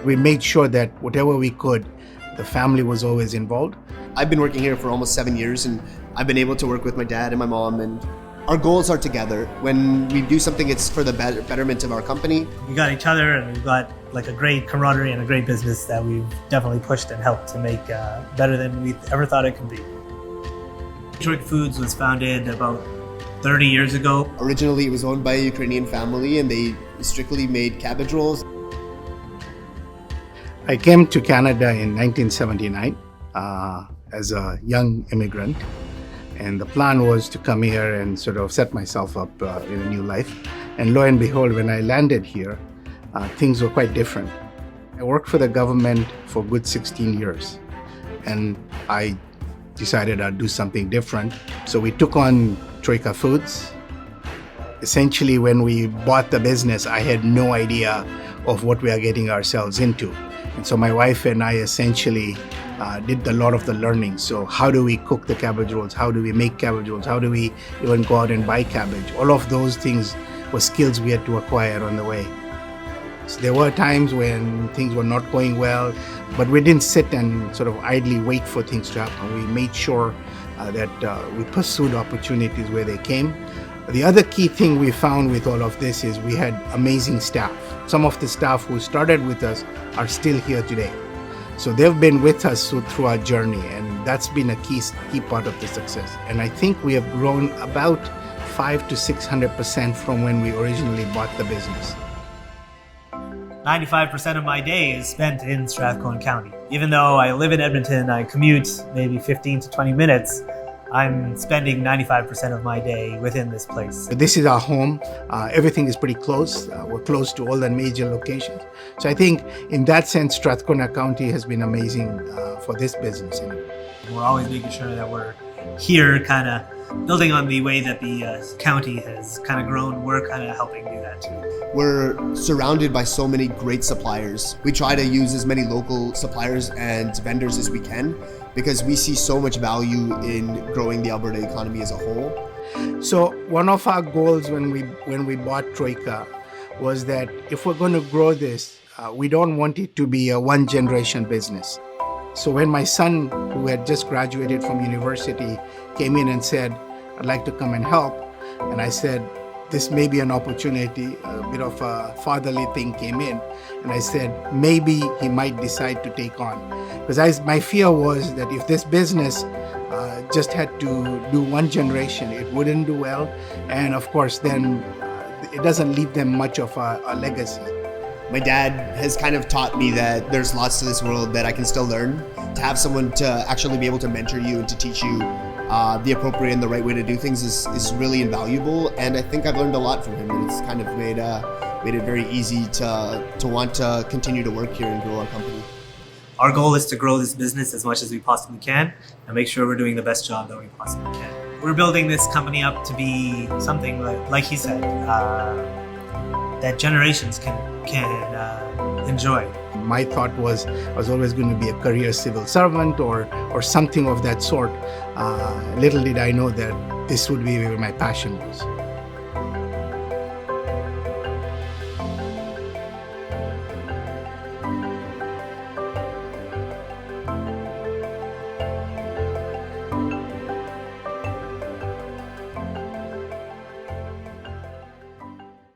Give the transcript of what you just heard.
We made sure that whatever we could, the family was always involved. I've been working here for almost 7 years, and I've been able to work with my dad and my mom, and our goals are together. When we do something, it's for the betterment of our company. We got each other, and we've got like a great camaraderie and a great business that we've definitely pushed and helped to make better than we ever thought it could be. Troika Foods was founded about 30 years ago. Originally, it was owned by a Ukrainian family, and they strictly made cabbage rolls. I came to Canada in 1979 as a young immigrant, and the plan was to come here and sort of set myself up in a new life. And lo and behold, when I landed here, things were quite different. I worked for the government for a good 16 years, and I decided I'd do something different. So we took on Troika Foods. Essentially, when we bought the business, I had no idea of what we are getting ourselves into. And so my wife and I essentially did a lot of the learning. So how do we cook the cabbage rolls? How do we make cabbage rolls? How do we even go out and buy cabbage? All of those things were skills we had to acquire on the way. So there were times when things were not going well, but we didn't sit and sort of idly wait for things to happen. We made sure that we pursued opportunities where they came. The other key thing we found with all of this is we had amazing staff. Some of the staff who started with us are still here today. So they've been with us through our journey, and that's been a key part of the success. And I think we have grown about 500 to 600% from when we originally bought the business. 95% of my day is spent in Strathcona County. Even though I live in Edmonton, I commute maybe 15 to 20 minutes, I'm spending 95% of my day within this place. This is our home. Everything is pretty close. We're close to all the major locations. So I think in that sense, Strathcona County has been amazing for this business. We're always making sure that we're here kind of building on the way that the county has kind of grown. We're kind of helping do that too. We're surrounded by so many great suppliers. We try to use as many local suppliers and vendors as we can because we see so much value in growing the Alberta economy as a whole. So one of our goals when we bought Troika was that if we're going to grow this, we don't want it to be a one-generation business. So when my son, who had just graduated from university, came in and said, I'd like to come and help, and I said, this may be an opportunity, a bit of a fatherly thing came in, and I said, maybe he might decide to take on. Because my fear was that if this business just had to do one generation, it wouldn't do well, and of course then it doesn't leave them much of a legacy. My dad has kind of taught me that there's lots to this world that I can still learn. To have someone to actually be able to mentor you and to teach you the appropriate and the right way to do things is really invaluable. And I think I've learned a lot from him, and it's kind of made it very easy to want to continue to work here and grow our company. Our goal is to grow this business as much as we possibly can and make sure we're doing the best job that we possibly can. We're building this company up to be something like he said, that generations can enjoy. My thought was I was always going to be a career civil servant or something of that sort. Little did I know that this would be where my passion was.